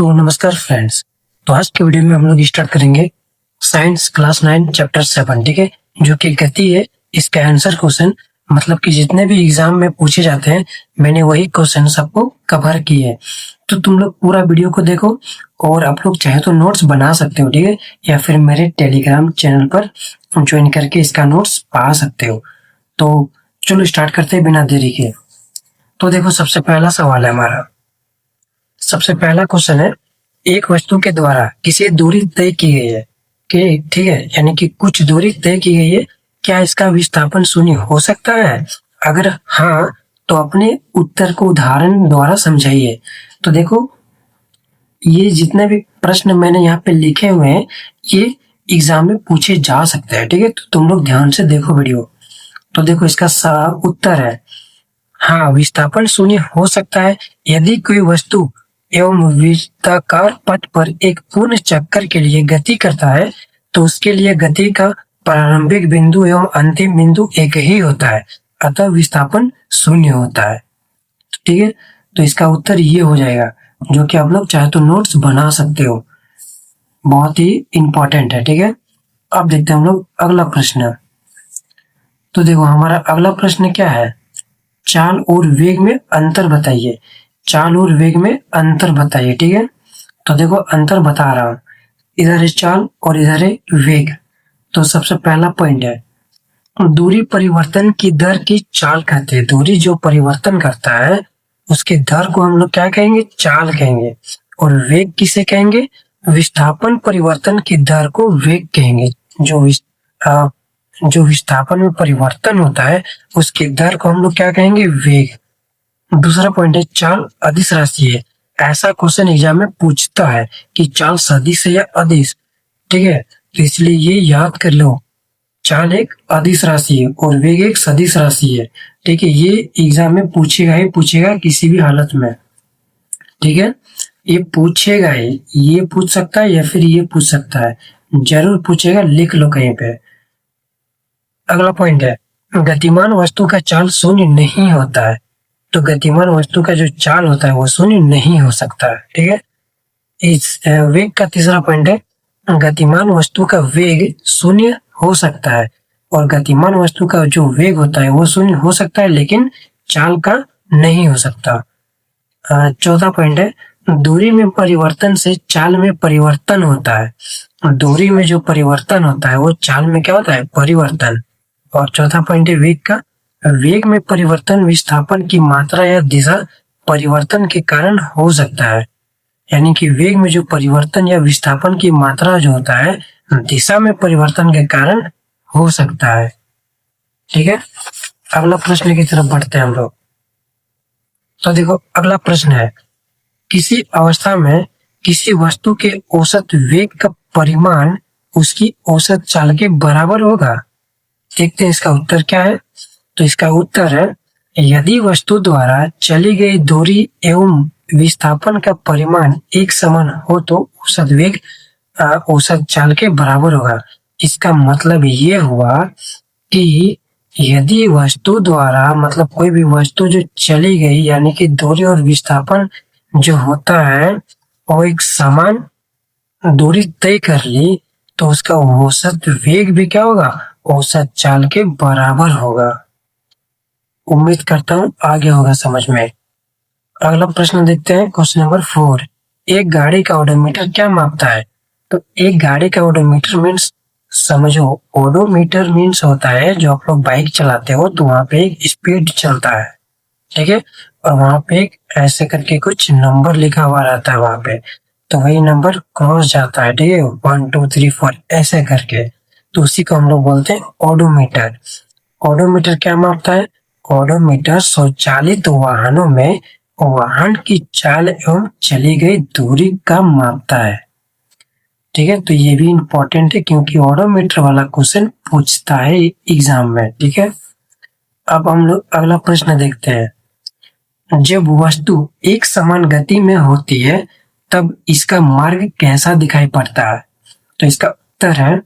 तो नमस्कार फ्रेंड्स। तो आज के वीडियो में हम लोग स्टार्ट करेंगे साइंस क्लास 9 चैप्टर 7, ठीक है, जो कि गति है। इसका आंसर क्वेश्चन मतलब कि जितने भी एग्जाम में पूछे जाते हैं मैंने वही क्वेश्चन सबको कवर किए। तो तुम लोग पूरा वीडियो को देखो और आप लोग चाहे तो नोट्स बना सकते हो, ठीक है, या फिर मेरे टेलीग्राम चैनल पर ज्वाइन करके इसका नोट्स पा सकते हो। तो चलो स्टार्ट करते हैं बिना देरी के। तो देखो, सबसे पहला सवाल है हमारा। सबसे पहला क्वेश्चन है, एक वस्तु के द्वारा किसी दूरी तय की गई है कि ठीक है, यानी कि कुछ दूरी तय की गई है, क्या इसका विस्थापन शून्य हो सकता है? अगर हाँ तो अपने उत्तर को उदाहरण द्वारा समझाइए। तो देखो, ये जितने भी प्रश्न मैंने यहाँ पे लिखे हुए हैं ये एग्जाम में पूछे जा सकते हैं, ठीक है। तो तुम लोग ध्यान से देखो वीडियो। तो देखो, इसका उत्तर है हाँ, विस्थापन शून्य हो सकता है यदि कोई वस्तु एवं वृत्ताकार पथ पर एक पूर्ण चक्कर के लिए गति करता है तो उसके लिए गति का प्रारंभिक बिंदु एवं अंतिम बिंदु एक ही होता है, अतः विस्थापन शून्य होता है। ठीक है, तो इसका उत्तर ये हो जाएगा, जो कि आप लोग चाहे तो नोट्स बना सकते हो, बहुत ही इंपॉर्टेंट है। ठीक है, अब देखते हैं हम लोग अगला प्रश्न। तो देखो, हमारा अगला प्रश्न क्या है, चाल और वेग में अंतर बताइए। चाल और वेग में अंतर बताइए, ठीक है। तो देखो, अंतर बता रहा हूं, इधर है चाल और इधर है वेग। तो सबसे पहला पॉइंट है, दूरी परिवर्तन की दर की चाल कहते हैं। दूरी जो परिवर्तन करता है उसके दर को हम लोग क्या कहेंगे, चाल कहेंगे। और वेग किसे कहेंगे, विस्थापन परिवर्तन की दर को वेग कहेंगे। जो विस्थापन में परिवर्तन होता है उसकी दर को हम लोग क्या कहेंगे, वेग। दूसरा पॉइंट है, चाल अदिश राशि है। ऐसा क्वेश्चन एग्जाम में पूछता है कि चाल सदिश है या अदिश, ठीक है। तो इसलिए ये याद कर लो, चाल एक अदिश राशि है और वेग एक सदिश राशि है, ठीक है। ये एग्जाम में पूछेगा ही पूछेगा किसी भी हालत में, ठीक है। ये पूछेगा ही, ये पूछ सकता है या फिर ये पूछ सकता है, जरूर पूछेगा, लिख लो कहीं पे। अगला पॉइंट है, गतिमान वस्तु का चाल शून्य नहीं होता है। तो गतिमान वस्तु का जो चाल होता है वो शून्य नहीं हो सकता है, ठीक है। इस वेग का तीसरा पॉइंट है, गतिमान वस्तु का वेग शून्य हो सकता है और गतिमान वस्तु का जो वेग होता है वो शून्य हो सकता है लेकिन चाल का नहीं हो सकता। चौथा पॉइंट है, दूरी में परिवर्तन से चाल में परिवर्तन होता है। दूरी में जो परिवर्तन होता है वो चाल में क्या होता है, परिवर्तन। और चौथा पॉइंट है वेग का, वेग में परिवर्तन विस्थापन की मात्रा या दिशा परिवर्तन के कारण हो सकता है। यानी कि वेग में जो परिवर्तन या विस्थापन की मात्रा जो होता है दिशा में परिवर्तन के कारण हो सकता है, ठीक है। अगला प्रश्न की तरफ बढ़ते हैं हम लोग। तो देखो, अगला प्रश्न है, किसी अवस्था में किसी वस्तु के औसत वेग का परिमाण उसकी औसत चाल के बराबर होगा। देखते हैं इसका उत्तर क्या है। तो इसका उत्तर है, यदि वस्तु द्वारा चली गई दूरी एवं विस्थापन का परिमाण एक समान हो तो औसत वेग औसत चाल के बराबर होगा। इसका मतलब ये हुआ कि यदि वस्तु द्वारा मतलब कोई भी वस्तु जो चली गई, यानी कि दूरी और विस्थापन जो होता है वो एक समान दूरी तय कर ली तो उसका औसत वेग भी क्या होगा, औसत चाल के बराबर होगा। उम्मीद करता हूं आ गया होगा समझ में। अगला प्रश्न देखते हैं, क्वेश्चन नंबर 4। एक गाड़ी का ओडोमीटर क्या मापता है। तो एक गाड़ी का ओडोमीटर मीन्स, समझो, ओडोमीटर मीन्स होता है, जो आप लोग बाइक चलाते हो तो वहां पे एक स्पीड चलता है, ठीक है, और वहां पे एक ऐसे करके कुछ नंबर लिखा हुआ रहता है वहां पे, तो वही नंबर क्रॉस जाता है, ठीक है, 1 2 3 4 ऐसे करके, तो उसी को हम लोग बोलते हैं ओडोमीटर। ओडोमीटर क्या मापता है, ओडोमीटर स्वचालित वाहनों में वाहन की चाल एवं चली गई दूरी का मापता है, ठीक है। तो ये भी इंपॉर्टेंट है क्योंकि ओडोमीटर वाला क्वेश्चन पूछता है एग्जाम में, ठीक है। अब हम लोग अगला प्रश्न देखते हैं, जब वस्तु एक समान गति में होती है तब इसका मार्ग कैसा दिखाई पड़ता है। तो इसका उत्तर है,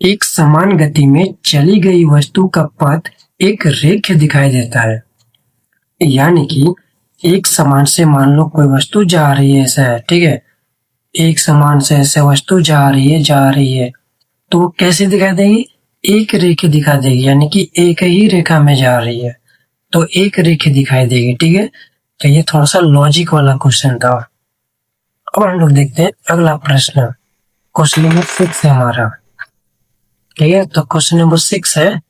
एक समान गति में चली गई वस्तु का पथ एक रेखा दिखाई देता है। यानी कि एक समान से मान लो कोई वस्तु जा रही है ऐसा है, ठीक है, एक समान से वस्तु जा रही है तो वो कैसे दिखा देगी? एक रेखा दिखा देगी, यानी कि एक ही रेखा में जा रही है तो एक रेखा दिखाई देगी। ठीक है, तो ये थोड़ा सा लॉजिक वाला क्वेश्चन था। अब हम लोग देखते हैं अगला प्रश्न। क्वेश्चन नंबर 6 है हमारा। ठीक है, तो क्वेश्चन नंबर 6 है,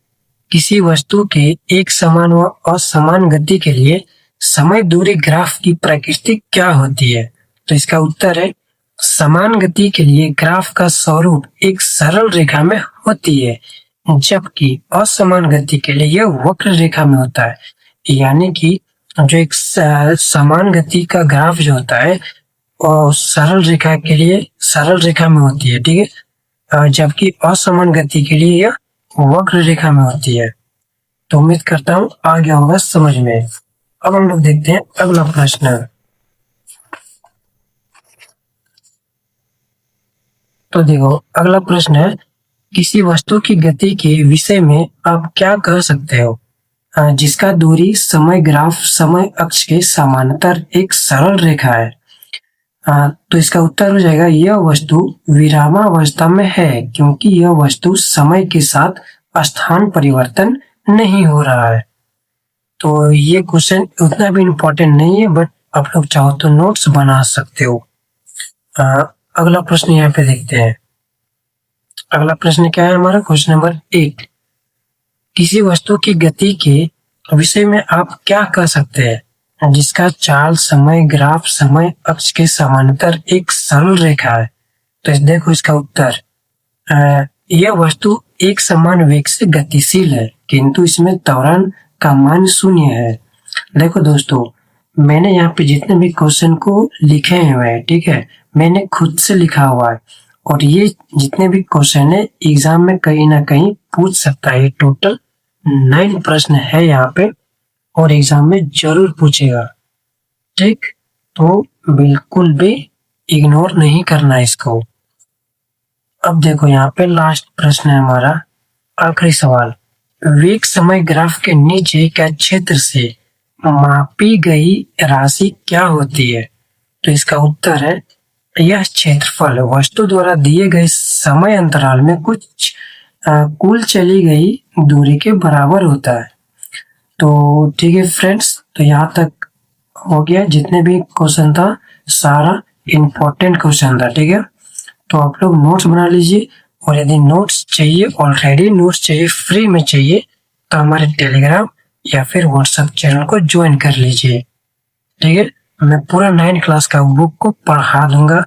किसी वस्तु के एक समान व असमान गति के लिए समय दूरी ग्राफ की प्रकृति क्या होती है? तो इसका उत्तर है, समान गति के लिए ग्राफ का स्वरूप एक सरल रेखा में होती है, जबकि असमान गति के लिए यह वक्र रेखा में होता है। यानी कि जो एक समान गति का ग्राफ जो होता है और सरल रेखा के लिए सरल रेखा में होती है। ठीक है, जबकि असमान गति के लिए यह वक्र रेखा में होती है। तो उम्मीद करता हूँ आ गया होगा समझ में। अब हम लोग देखते हैं अगला प्रश्न। तो देखो अगला प्रश्न है, किसी वस्तु की गति के विषय में आप क्या कह सकते हो जिसका दूरी समय ग्राफ समय अक्ष के समानांतर एक सरल रेखा है? तो इसका उत्तर हो जाएगा, यह वस्तु विरामावस्था में है क्योंकि यह वस्तु समय के साथ स्थान परिवर्तन नहीं हो रहा है। तो ये क्वेश्चन उतना भी इम्पोर्टेंट नहीं है, बट आप लोग चाहो तो नोट्स बना सकते हो। अगला प्रश्न यहाँ पे देखते हैं। अगला प्रश्न क्या है हमारा? क्वेश्चन नंबर 8, किसी वस्तु की गति के विषय में आप क्या कह सकते हैं जिसका चाल समय ग्राफ समय अक्ष के समानांतर एक सरल रेखा है? तो देखो इसका उत्तर, यह वस्तु एक समान वेग से गतिशील है किंतु इसमें त्वरण का मान 0 है। देखो दोस्तों, मैंने यहाँ पे जितने भी क्वेश्चन को लिखे हुए हैं, ठीक है, मैंने खुद से लिखा हुआ है और ये जितने भी क्वेश्चन है एग्जाम में कहीं ना कहीं पूछ सकता है। टोटल 9 प्रश्न है यहाँ पे और एग्जाम में जरूर पूछेगा। ठीक, तो बिल्कुल भी इग्नोर नहीं करना इसको। अब देखो यहाँ पे लास्ट प्रश्न है हमारा, आखिरी सवाल, वेग समय ग्राफ के नीचे का क्षेत्र से मापी गई राशि क्या होती है? तो इसका उत्तर है, यह क्षेत्रफल वस्तु द्वारा दिए गए समय अंतराल में कुछ कुल चली गई दूरी के बराबर होता है। तो ठीक है फ्रेंड्स, तो यहाँ तक हो गया। जितने भी क्वेश्चन था सारा इम्पोर्टेंट क्वेश्चन था। ठीक है, तो आप लोग नोट्स बना लीजिए और यदि नोट्स चाहिए, ऑलरेडी नोट्स चाहिए, फ्री में चाहिए, तो हमारे टेलीग्राम या फिर व्हाट्सएप चैनल को ज्वाइन कर लीजिए। ठीक है, मैं पूरा 9 क्लास का बुक को पढ़ा दूंगा